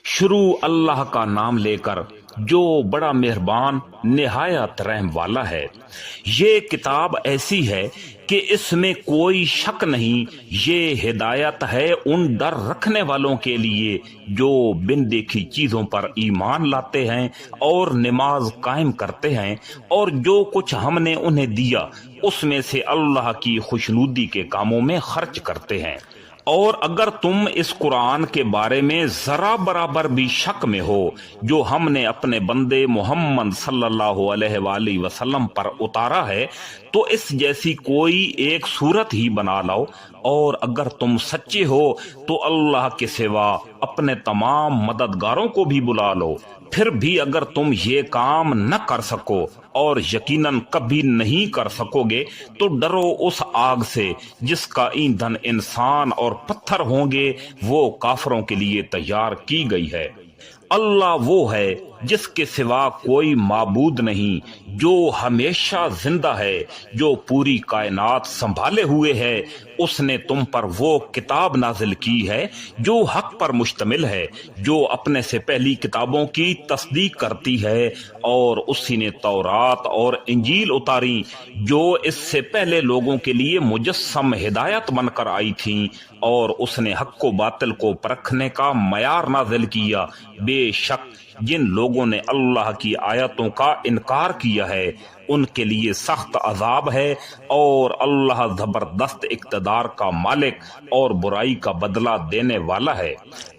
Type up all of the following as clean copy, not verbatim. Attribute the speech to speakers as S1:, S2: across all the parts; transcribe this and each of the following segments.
S1: شروع اللہ کا نام لے کر جو بڑا مہربان نہایت رحم والا ہے۔ یہ کتاب ایسی ہے کہ اس میں کوئی شک نہیں، یہ ہدایت ہے ان ڈر رکھنے والوں کے لیے جو بن دیکھی چیزوں پر ایمان لاتے ہیں اور نماز قائم کرتے ہیں، اور جو کچھ ہم نے انہیں دیا اس میں سے اللہ کی خوشنودی کے کاموں میں خرچ کرتے ہیں۔ اور اگر تم اس قرآن کے بارے میں ذرا برابر بھی شک میں ہو جو ہم نے اپنے بندے محمد صلی اللہ علیہ وآلہ وسلم پر اتارا ہے، تو اس جیسی کوئی ایک صورت ہی بنا لاؤ، اور اگر تم سچے ہو تو اللہ کے سوا اپنے تمام مددگاروں کو بھی بلا لو۔ پھر بھی اگر تم یہ کام نہ کر سکو اور یقیناً کبھی نہیں کر سکو گے تو ڈرو اس آگ سے جس کا ایندھن انسان اور پتھر ہوں گے، وہ کافروں کے لیے تیار کی گئی ہے۔ اللہ وہ ہے جس کے سوا کوئی معبود نہیں، جو ہمیشہ زندہ ہے، جو پوری کائنات سنبھالے ہوئے ہے۔ اس نے تم پر وہ کتاب نازل کی ہے جو حق پر مشتمل ہے، جو اپنے سے پہلی کتابوں کی تصدیق کرتی ہے، اور اسی نے تورات اور انجیل اتاری جو اس سے پہلے لوگوں کے لیے مجسم ہدایت بن کر آئی تھیں، اور اس نے حق و باطل کو پرکھنے کا معیار نازل کیا۔ بے شک جن لوگوں نے اللہ کی آیتوں کا انکار کیا ہے ان کے لیے سخت عذاب ہے، اور اللہ زبردست اقتدار کا مالک اور برائی کا بدلہ دینے والا ہے۔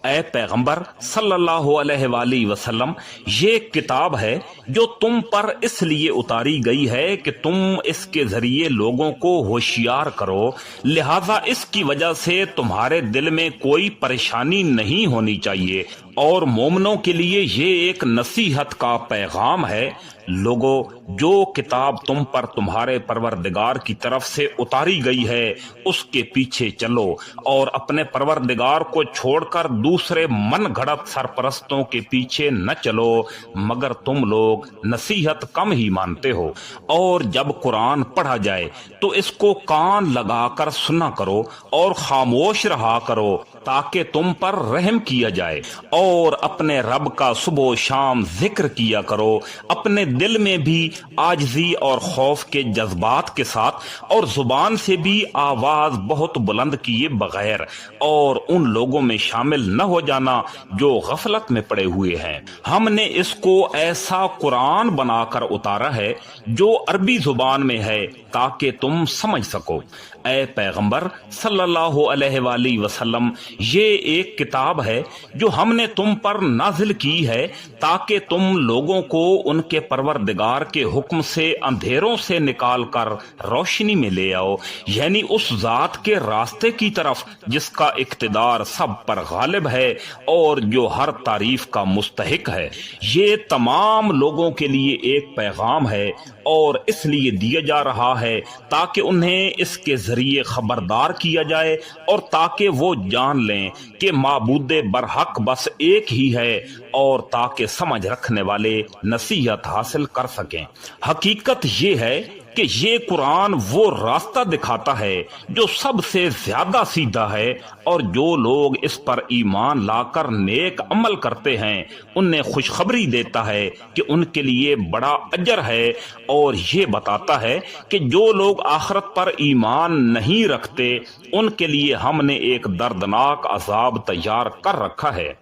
S1: اے پیغمبر صلی اللہ علیہ وآلہ وسلم، یہ کتاب ہے جو تم پر اس لیے اتاری گئی ہے کہ تم اس کے ذریعے لوگوں کو ہوشیار کرو، لہذا اس کی وجہ سے تمہارے دل میں کوئی پریشانی نہیں ہونی چاہیے، اور مومنوں کے لیے یہ ایک نصیحت کا پیغام ہے۔ لوگو، جو کتاب تم پر تمہارے پروردگار کی طرف سے اتاری گئی ہے اس کے پیچھے چلو، اور اپنے پروردگار کو چھوڑ کر دوسرے من گھڑت سرپرستوں کے پیچھے نہ چلو، مگر تم لوگ نصیحت کم ہی مانتے ہو۔ اور جب قرآن پڑھا جائے تو اس کو کان لگا کر سنا کرو اور خاموش رہا کرو تاکہ تم پر رحم کیا جائے، اور اپنے رب کا صبح و شام ذکر کیا کرو، اپنے دل میں بھی عاجزی اور خوف کے جذبات کے ساتھ، اور زبان سے بھی آواز بہت بلند کیے بغیر، اور ان لوگوں میں شامل نہ ہو جانا جو غفلت میں پڑے ہوئے ہیں۔ ہم نے اس کو ایسا قرآن بنا کر اتارا ہے جو عربی زبان میں ہے تاکہ تم سمجھ سکو۔ اے پیغمبر صلی اللہ علیہ وآلہ وسلم، یہ ایک کتاب ہے جو ہم نے تم پر نازل کی ہے تاکہ تم لوگوں کو ان کے پروردگار کے حکم سے اندھیروں سے نکال کر روشنی میں لے آؤ، یعنی اس ذات کے راستے کی طرف جس کا اقتدار سب پر غالب ہے اور جو ہر تعریف کا مستحق ہے۔ یہ تمام لوگوں کے لیے ایک پیغام ہے اور اس لیے دیا جا رہا ہے تاکہ انہیں اس کے ذریعے خبردار کیا جائے، اور تاکہ وہ جان لیں کہ معبود برحق بس ایک ہی ہے، اور تاکہ سمجھ رکھنے والے نصیحت حاصل کر سکیں۔ حقیقت یہ ہے کہ یہ قرآن وہ راستہ دکھاتا ہے جو سب سے زیادہ سیدھا ہے، اور جو لوگ اس پر ایمان لا کر نیک عمل کرتے ہیں انہیں خوشخبری دیتا ہے کہ ان کے لیے بڑا اجر ہے، اور یہ بتاتا ہے کہ جو لوگ آخرت پر ایمان نہیں رکھتے ان کے لیے ہم نے ایک دردناک عذاب تیار کر رکھا ہے۔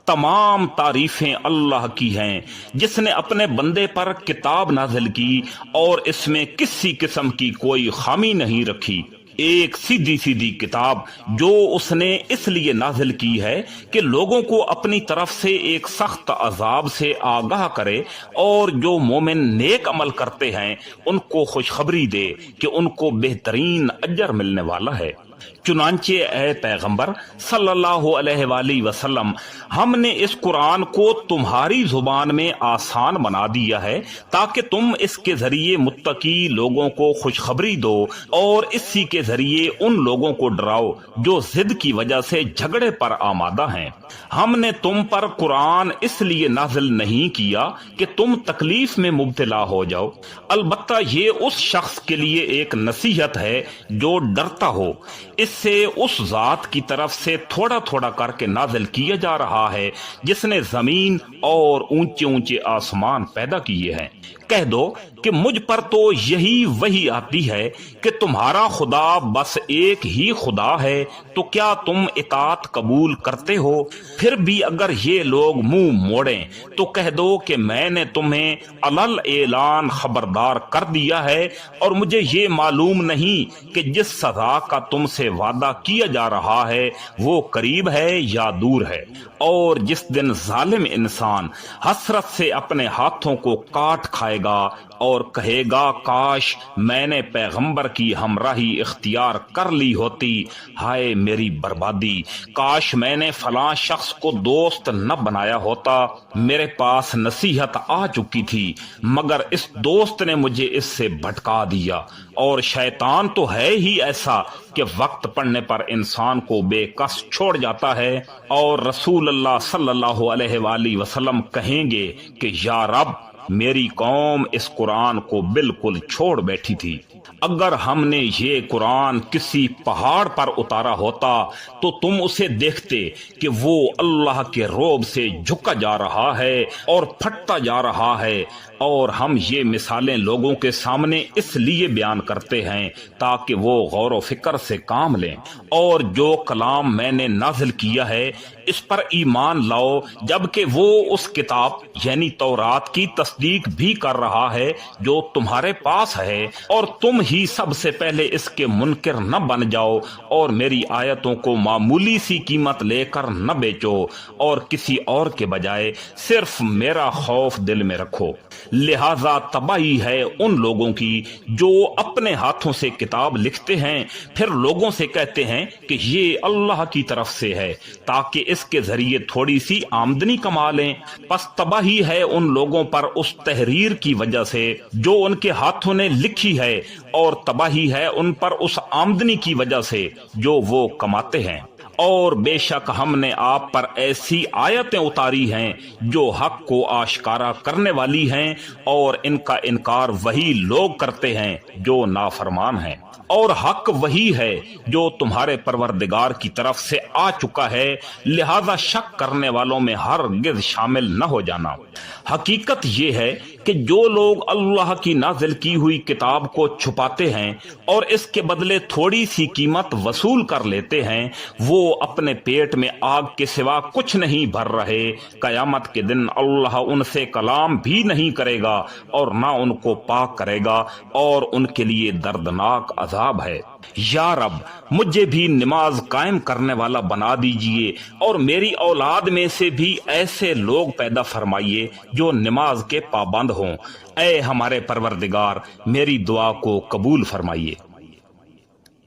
S1: تمام تعریفیں اللہ کی ہیں جس نے اپنے بندے پر کتاب نازل کی اور اس میں کسی قسم کی کوئی خامی نہیں رکھی۔ ایک سیدھی سیدھی کتاب جو اس نے اس لیے نازل کی ہے کہ لوگوں کو اپنی طرف سے ایک سخت عذاب سے آگاہ کرے، اور جو مومن نیک عمل کرتے ہیں ان کو خوشخبری دے کہ ان کو بہترین اجر ملنے والا ہے۔ چنانچہ اے پیغمبر صلی اللہ علیہ وآلہ وسلم، ہم نے اس قرآن کو تمہاری زبان میں آسان بنا دیا ہے تاکہ تم اس کے ذریعے متقی لوگوں کو خوشخبری دو، اور اسی کے ذریعے ان لوگوں کو ڈراؤ جو ضد کی وجہ سے جھگڑے پر آمادہ ہیں۔ ہم نے تم پر قرآن اس لیے نازل نہیں کیا کہ تم تکلیف میں مبتلا ہو جاؤ، البتہ یہ اس شخص کے لیے ایک نصیحت ہے جو ڈرتا ہو۔ اس سے اس ذات کی طرف سے تھوڑا تھوڑا کر کے نازل کیا جا رہا ہے جس نے زمین اور اونچے اونچے آسمان پیدا کیے ہیں۔ کہہ دو کہ مجھ پر تو یہی وحی آتی ہے کہ تمہارا خدا بس ایک ہی خدا ہے، تو کیا تم اطاعت قبول کرتے ہو؟ پھر بھی اگر یہ لوگ منہ موڑیں تو کہہ دو کہ میں نے تمہیں علل اعلان خبردار کر دیا ہے، اور مجھے یہ معلوم نہیں کہ جس سزا کا تم سے وعدہ کیا جا رہا ہے وہ قریب ہے یا دور ہے۔ اور جس دن ظالم انسان حسرت سے اپنے ہاتھوں کو کاٹ کھائے گا اور کہے گا کاش میں نے پیغمبر کی ہمراہی اختیار کر لی ہوتی، ہائے میری بربادی، کاش میں نے فلاں شخص کو دوست نہ بنایا ہوتا، میرے پاس نصیحت آ چکی تھی مگر اس دوست نے مجھے اس سے بھٹکا دیا۔ اور شیطان تو ہے ہی ایسا کہ وقت پڑنے پر انسان کو بے کس چھوڑ جاتا ہے، اور رسول اللہ صلی اللہ علیہ وآلہ وسلم کہیں گے کہ یا رب میری قوم اس قرآن کو بالکل چھوڑ بیٹھی تھی۔ اگر ہم نے یہ قرآن کسی پہاڑ پر اتارا ہوتا تو تم اسے دیکھتے کہ وہ اللہ کے رعب سے جھکا جا رہا ہے اور پھٹتا جا رہا ہے۔ اور ہم یہ مثالیں لوگوں کے سامنے اس لیے بیان کرتے ہیں تاکہ وہ غور و فکر سے کام لیں، اور جو کلام میں نے نازل کیا ہے اس پر ایمان لاؤ، جبکہ وہ اس کتاب یعنی تورات کی تصدیق بھی کر رہا ہے جو تمہارے پاس ہے، اور تم ہی سب سے پہلے اس کے منکر نہ بن جاؤ، اور میری آیتوں کو معمولی سی قیمت لے کر نہ بیچو، اور کسی اور کے بجائے صرف میرا خوف دل میں رکھو۔ لہذا تباہی ہے ان لوگوں کی جو اپنے ہاتھوں سے کتاب لکھتے ہیں پھر لوگوں سے کہتے ہیں کہ یہ اللہ کی طرف سے ہے تاکہ اس کے ذریعے تھوڑی سی آمدنی کما لیں۔ پس تباہی ہے ان لوگوں پر اس تحریر کی وجہ سے جو ان کے ہاتھوں نے لکھی ہے، اور تباہی ہے ان پر اس آمدنی کی وجہ سے جو وہ کماتے ہیں۔ اور بے شک ہم نے آپ پر ایسی آیتیں اتاری ہیں جو حق کو آشکارا کرنے والی ہیں، اور ان کا انکار وہی لوگ کرتے ہیں جو نافرمان ہیں۔ اور حق وہی ہے جو تمہارے پروردگار کی طرف سے آ چکا ہے، لہذا شک کرنے والوں میں ہرگز شامل نہ ہو جانا۔ حقیقت یہ ہے کہ جو لوگ اللہ کی نازل کی ہوئی کتاب کو چھپاتے ہیں اور اس کے بدلے تھوڑی سی قیمت وصول کر لیتے ہیں، وہ اپنے پیٹ میں آگ کے سوا کچھ نہیں بھر رہے۔ قیامت کے دن اللہ ان سے کلام بھی نہیں کرے گا اور نہ ان کو پاک کرے گا، اور ان کے لیے دردناک عذاب ہے۔ یا رب مجھے بھی نماز قائم کرنے والا بنا دیجئے، اور میری اولاد میں سے بھی ایسے لوگ پیدا فرمائیے جو نماز کے پابند ہوں۔ اے ہمارے پروردگار میری دعا کو قبول فرمائیے۔